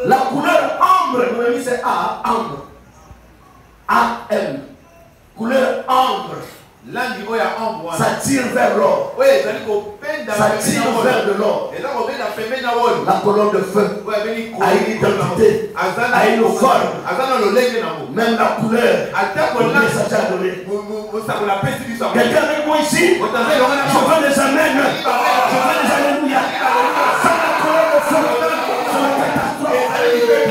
La couleur ambre, nous dit c'est A, ambre. A-M. Couleur ambre. Ça tire vers l'or. Ça tire vers de l'or. La colonne de feu a une identité, a une forme, même la couleur. Quelqu'un avec moi ici? Je veux des amens. Je veux des alléluia. Sans la colonne de feu, sans la catastrophe,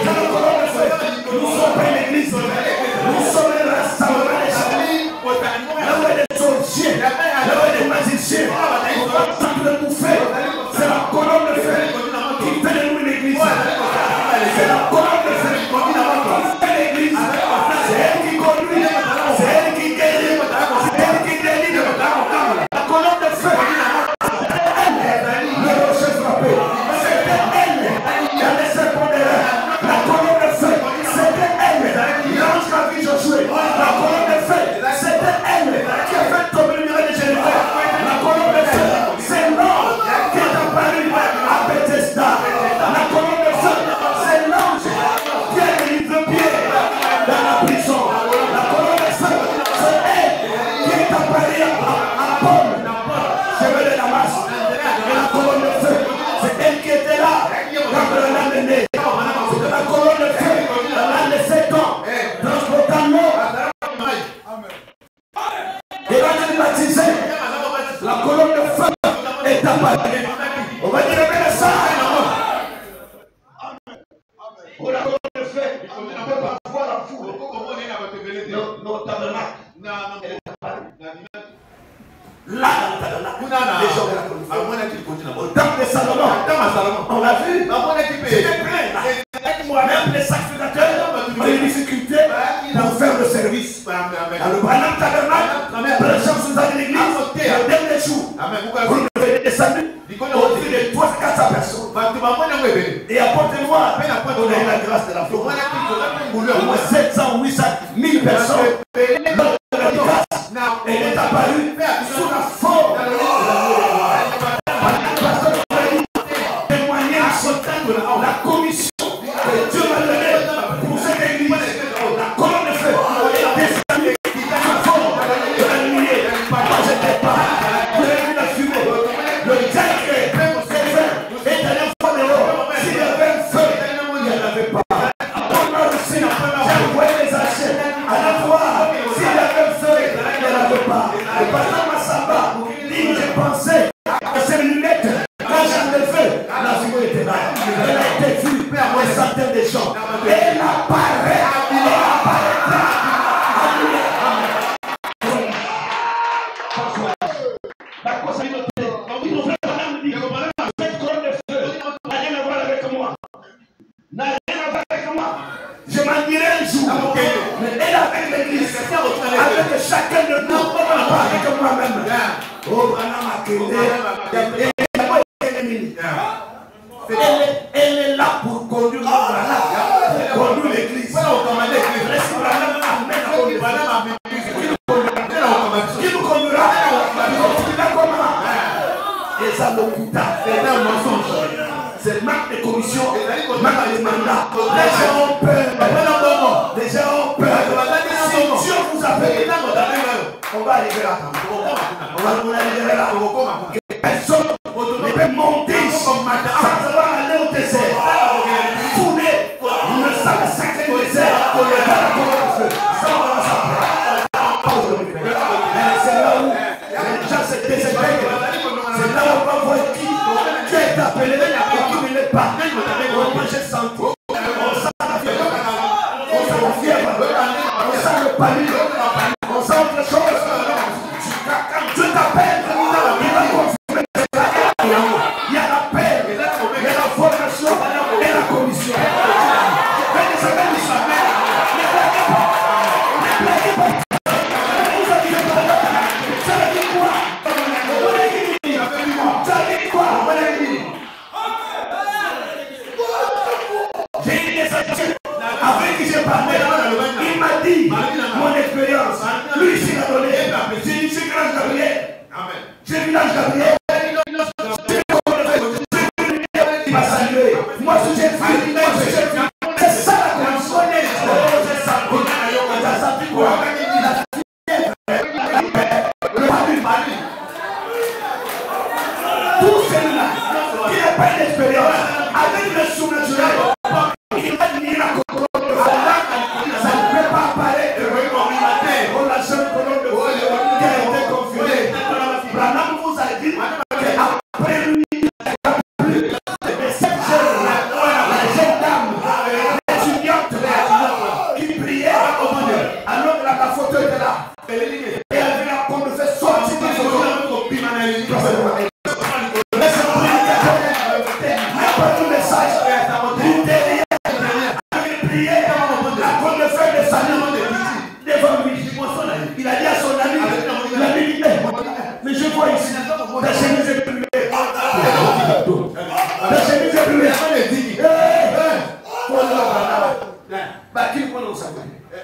sans la colonne de feu, nous ne sommes pas une église. Nous sommes un rassemblement des gens. Là où il y a des sorciers, là où il y a des magiciens, on va tenter de tout faire. C'est la colonne de feu qui fait de nous une église. C'est la colonne de feu qui fait l'église. C'est elle qui conduit, c'est elle qui guérit, c'est elle qui délivre. La colonne de feu, c'est elle, le rocher frappé. C'était elle qui a laissé pondérer. La colonne de feu, c'était elle, l'ange qui a vu Josué. La colonne de feu, c'était elle qui a fait tomber le mur de Jéricho. La colonne de feu, c'est l'ange qui est apparu à Bethesda. La colonne de feu, c'est l'ange qui a délivré Pierre dans la prison. La colonne de feu, c'est elle qui est apparue à Paul, chemin de Damas. Et la colonne de feu, c'est elle qui était là quand on l'a mené. C'était la colonne de feu, elle a 7 ans, transportant l'eau. Et quand il est baptisé, la colonne de feu est apparue. On va dire mais ça. Pour la colonne de feu, on ne peut pas voir la foule. Nos tabernacles. Elle est apparue. Là, dans le tabernacle, les gens de la colonne de feu. Au temple de Salomon, on l'a vu. C'était plein. Même les sacrificateurs ont eu des difficultés pour faire le service. Dans le Branham tabernacle, les gens sont dans l'église, le dernier jour, vous devez descendre au-dessus de 300 à 400 personnes. Et apportez-moi, on a eu la grâce de la foi. Au moins 700, 800, 1000 personnes. Elle est apparue sous la forme de la commission que Dieu m'a donnée pour cette église. La colonne de feu est descendue sous la forme de la lumière. Moi, je n'étais pas. Vous avez vu la fumée. Le diable est allé au fond de l'eau. S'il y avait un feu, il n'y en avait pas. Pendant aussi, j'ai envoyé les archers à la voir. S'il y avait un feu, il n'y en avait pas. Le pasteur Massamba dit, j'ai pensé à ces lunettes. Quand j'ai le feu, la fumée était là. Elle a été vue par des centaines de gens. Elle apparaît. Elle apparaîtra. La cause est notée. Il nous fait madame dit, cette colonne de feu n'a rien à voir avec moi. N'a rien à voir avec moi. Je m'en dirai un jour. Mais elle avec l'église, avec chacun de nous, pas avec moi-même. Oh, elle est là pour conduire l'église. Qui nous conduira? Et ça nous coûta. C'est un mensonge. C'est marque de commission, marque de mandat. Les gens ont peur. Les gens ont peur. Si Dieu vous appelle, on va arriver là. On va arriver là. Personne ne peut monter sans avoir aller au désert. Fouler le sacré désert. C'est là où les gens se désintègrent. C'est là où on va voir qui est appelé et qui ne l'est pas. Moi j'ai senti. On sent la fièvre. On sent la fièvre. On sent le panique. On sent autre chose. Quand Dieu t'appelle, il va confirmer. Il y a la paix, il y a la formation et la commission. Avec qui j'ai parlé, il m'a dit mon expérience. Lui, il a donné. J'ai dit, c'est grâce Gabriel. J'ai vu l'ange Gabriel. Il m'a salué. Moi, ce que j'ai fait, expérience. Avec le surnaturel, il va venir à colonne de feu. Ça ne peut pas apparaître. On la seule colonne de feu qui a été confirmée. Branham vous a dit qu'après lui, mais cette jeune dame, l'étudiante qui priait, alors la photo était là. Et elle avait la pomme de feu sortir du photo. Il a dit à son ami, l'ami dit, mais je vois ici, ta chemise est brûlée. Ta chemise est brûlée.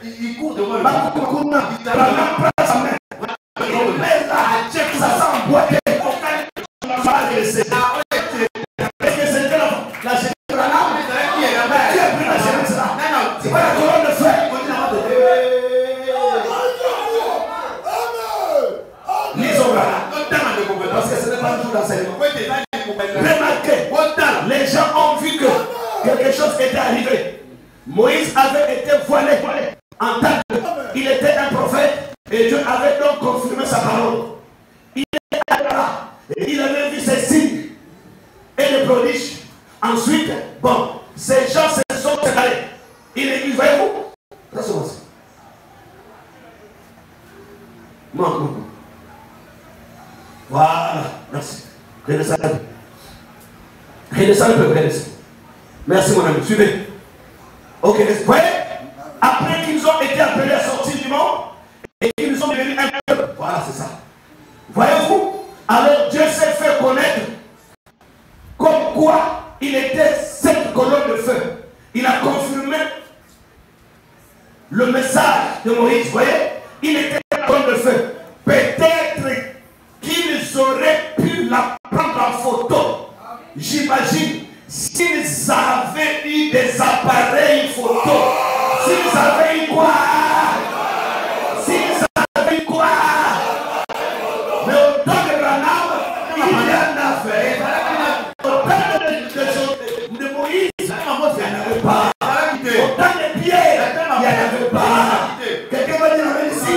Il court devant le sa main. Ça sent emboîté. Est-ce que c'était la chemise qui a pris la chemise là? C'est pas la colonne de feu. Parce que ce n'est pas tout d'enseignement. Remarquez, les gens ont vu que quelque chose était arrivé. Moïse avait été voilé en tant qu'il était un prophète et Dieu avait donc confirmé sa parole. Il était là et il avait vu ces signes et les prodiges. Ensuite, bon, ces gens se sont séparés. Il est dit, voyez-vous, ça se passe. Non. Voilà, merci. Redescendez. Redescendez un peu, redescendez. Merci mon ami, suivez. Ok, vous voyez, après qu'ils ont été appelés à sortir du monde et qu'ils sont devenus un peuple. Voilà, c'est ça. Voyez-vous, alors Dieu s'est fait connaître comme quoi il était cette colonne de feu. Il a confirmé le message de Moïse. Vous voyez, il était une colonne de feu. Peut-être qu'ils auraient pu la prendre en photo. J'imagine s'ils avaient eu des appareils photo. S'ils avaient eu quoi? S'ils avaient eu quoi? Mais au temps de Branham, il y en avait. Au temps de Moïse, il n'y en avait pas. Au temps de Pierre, il n'y en avait pas. Quelqu'un va dire la même ici?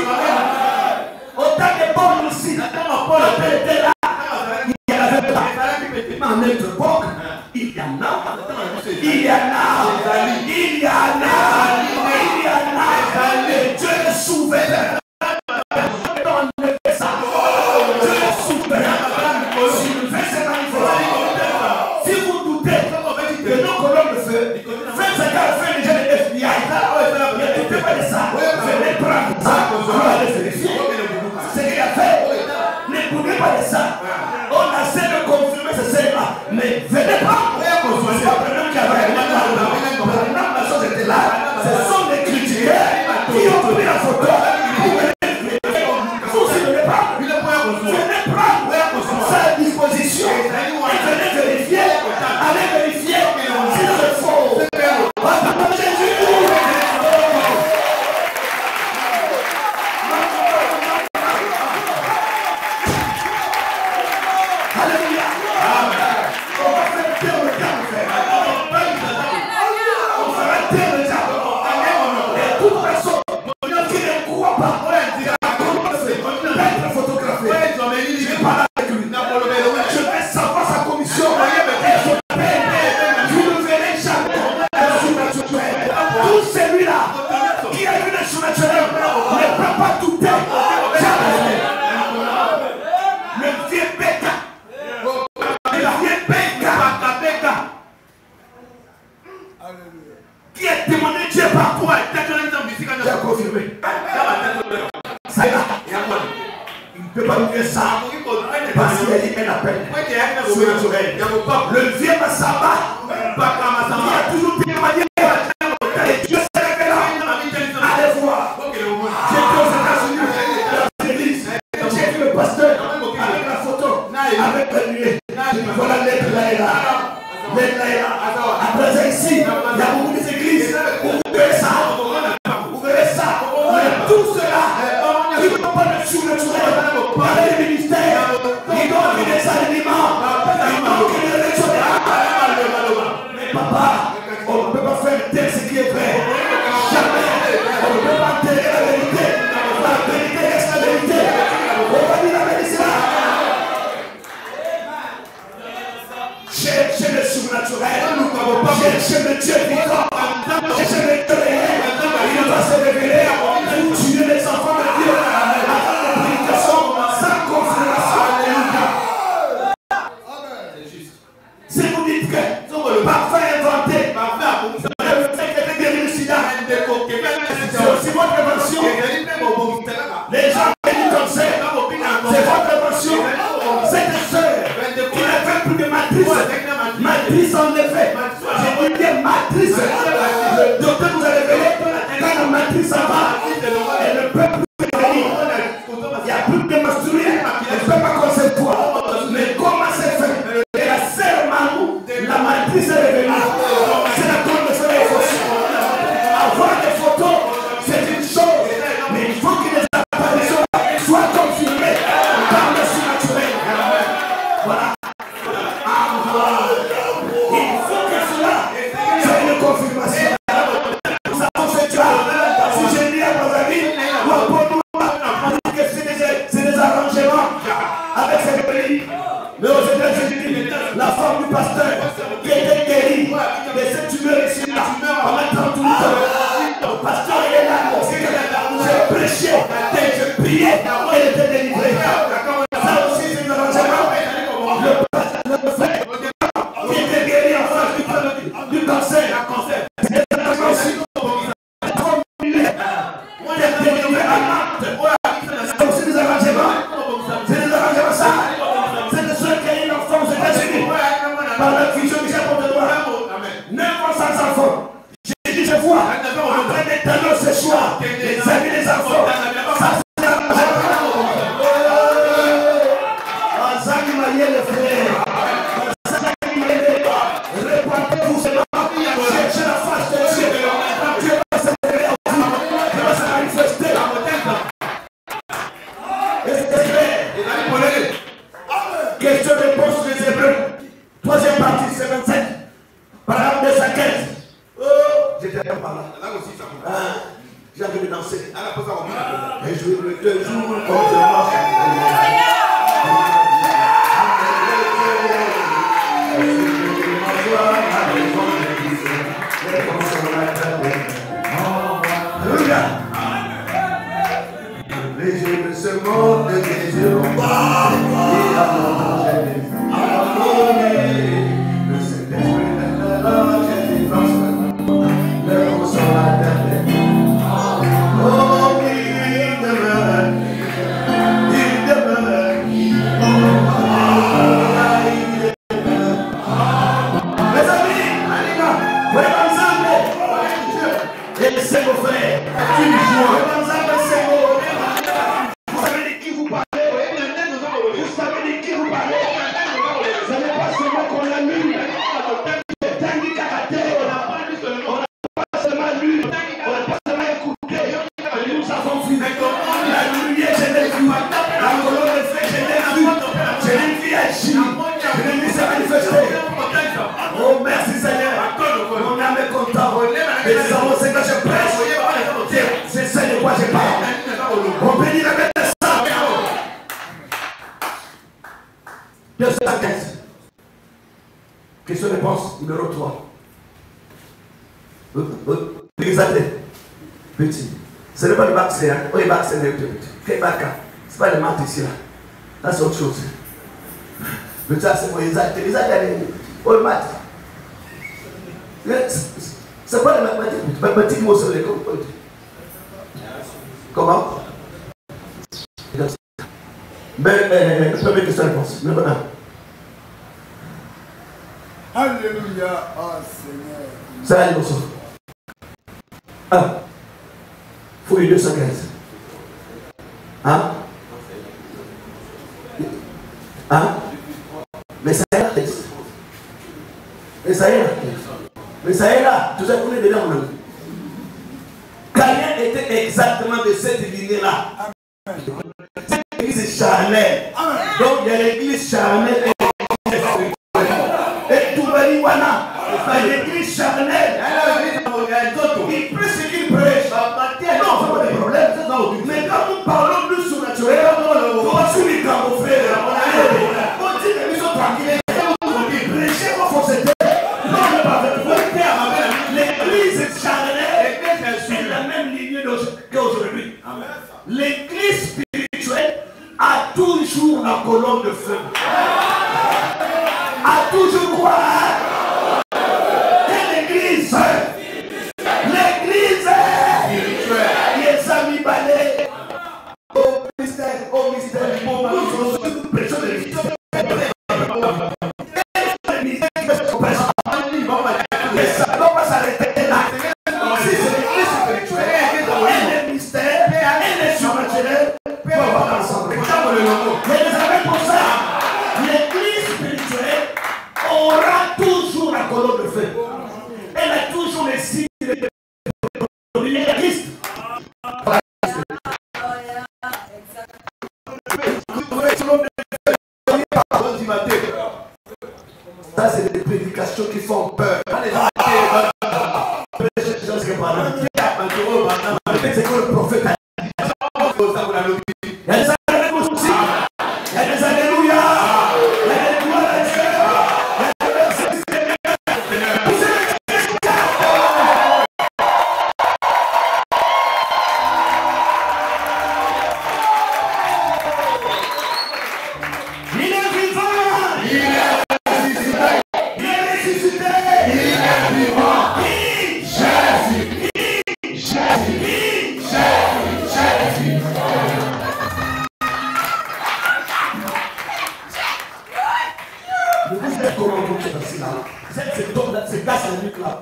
Au temps de Paul aussi, Paul était là. Il n'y en avait pas. Mais en notre époque, il y en a. Il y en a. Il y en a. Il y en a. Et Dieu est souverain. Dieu est souverain. Si vous doutez de nos colonnes de feu, faites ce qu'a fait déjà le FBI. Ne doutez pas de ça. Venez prendre ça. On va le vérifier. Ce qu'il a fait, ne doutez pas de ça. On a essayé de confirmer ce là, mais venez pas. C'est pas le qui avait la chose était là. Ce sont les critiques qui ont pris la photo pour venir. Vous aussi venez pas. Venez prendre sa disposition et venez vérifier. Allez vérifier si c'est faux. Jésus. Qui a témoigné Dieu par toi? Dieu a confirmé. Ça y est, il ne peut pas nous dire ça parce qu'il y a dit un appel surnaturel. Le vieux Massamba qui a toujours témoigné et Dieu s'est révélé là. Allez voir. J'étais aux États-Unis dans l'église. J'ai vu le pasteur avec la photo, avec la nuée. Voilà l'être là et là. L'être là et là. À présent ici, il y a beaucoup d'églises où vous verrez ça. Vous verrez ça. Mais tout cela, ils n'ont pas de surnaturel. Par les ministères, ils donnent des aliments. Ils manquent de l'élection. Cherchez le Dieu vivant. Cherchez le Dieu réel. Il va se révéler pour tuer les enfants de Dieu. Avant la prédication, sans confirmation. Si vous dites que parfum inventé, le fait que vous guérir le sida, c'est aussi votre invention. Les gens qui disent comme ça, c'est votre invention. C'est des sœurs qui ne fait plus de matrice. Matrice en effet. J'ai dit bien matrice. Le docteur nous a révélé quand la matrice s'en va, elle ne peut plus venir. Il n'y a plus de menstruer. Elle ne peut pas concevoir. Mais comment c'est fait? Et la sœur Mamou, la matrice est revenue. C'est la grande sœur des photos. Avoir des photos, c'est une chose. Mais il faut que les apparitions soient confirmées par le surnaturel. Voilà. Il faut que cela soit une confirmation. Nous avons fait ça. Si j'ai dit à nos amis, ou à Polo, on dit que c'est des arrangements avec ces pays. Mais aux États-Unis, la femme du pasteur qui était guérie de cette tumeur ici, pendant 30 minutes, le pasteur est là. J'ai prêché, j'ai prié, elle était délivrée. Ça aussi, c'est un arrangement. Le pasteur, le frère, qui était guéri en face du cancer. C'est un arrangement aussi. C'est aussi des arrangements. C'est des arrangements ça. C'est de ceux qui ont une enfant aux États-Unis. Par la fusion du Japon de droit. 900 enfants. J'ai dit, je vois, après des talons ce soir, les amis des enfants. Ça, c'est un arrangement. Azami Marie, le frère. Azami Marie, répondez-vous seulement. Cherchez la face de Dieu. Dieu va se révéler en vous. Dieu va se manifester. Question-réponse des Hébreux. Troisième partie, c'est 27. Paragraphe 215. Oh, j'étais par là. J'ai envie de danser. Et je veux te jouer comme je marche. Alléluia. Les yeux de ce monde, les yeux en bas, et à mon Jésus. Le Saint-Esprit de la Jésus, le consolateur. Oh, il demeure. Mes amis, voyez ensemble. Et c'est vos frères. Vous savez de qui vous parlez? Vous savez de qui vous parlez? Ce n'est pas seulement qu'on l'a lu. Tangi caractère, on n'a pas seulement lu, on n'a pas seulement écouté. Nous avons vu. La lumière, je l'ai vu. La colonne de feu, je l'ai vu. Je l'ai vu agir. Je l'ai vu se manifester. Oh, merci Seigneur. Mon âme est contente. Et nous avons ce que je prêche. C'est ça de quoi je parle. On bénit la bête de sang. 215. Question-réponse numéro 3. Exaté. Petit. Ce n'est pas le bac, c'est un. Oui, le bac, c'est un. Quel bac? Ce n'est pas le maths ici là. Là, c'est autre chose. Le ça, c'est moi, exaté. Exaté, oui, le maths. C'est quoi les mathématiques? Mathématiques, moi, c'est les comptes. Comment? Mais, première question-réponse. Numéro 1. Alléluia, oh Seigneur. Ça va, les 1. Fouille 215. Hein? Hein? Mais ça est là. Mais ça est là. Mais ça est là. Tout ça qu'on est dedans. Caïn était exactement de cette lignée-là. Cette église charnelle. Donc il y a l'église charnelle et Toubaliwana. L'église charnelle. Il prêche ce qu'il prêche. Non, c'est pas des problèmes. Mais quand nous parlons plus surnaturel, on va sur les grands frères. On dit que nous sommes tranquilles. Prêchez vos faussetés. Non, ne pas avec vous. toujours le fait. Elle a toujours les signes de Christ. Ça, c'est des prédications qui font peur. C'est que le prophète a dit. Il y a des alléluia aussi. Il y a des alléluia. Il y a des gloires à Dieu. Il y a des versets. Il est vivant. Il est ressuscité. Il est ressuscité. Il est vivant. Jésus. Jésus. Jésus. Vous êtes comment vous êtes assis là? C'est dans cette nuque là.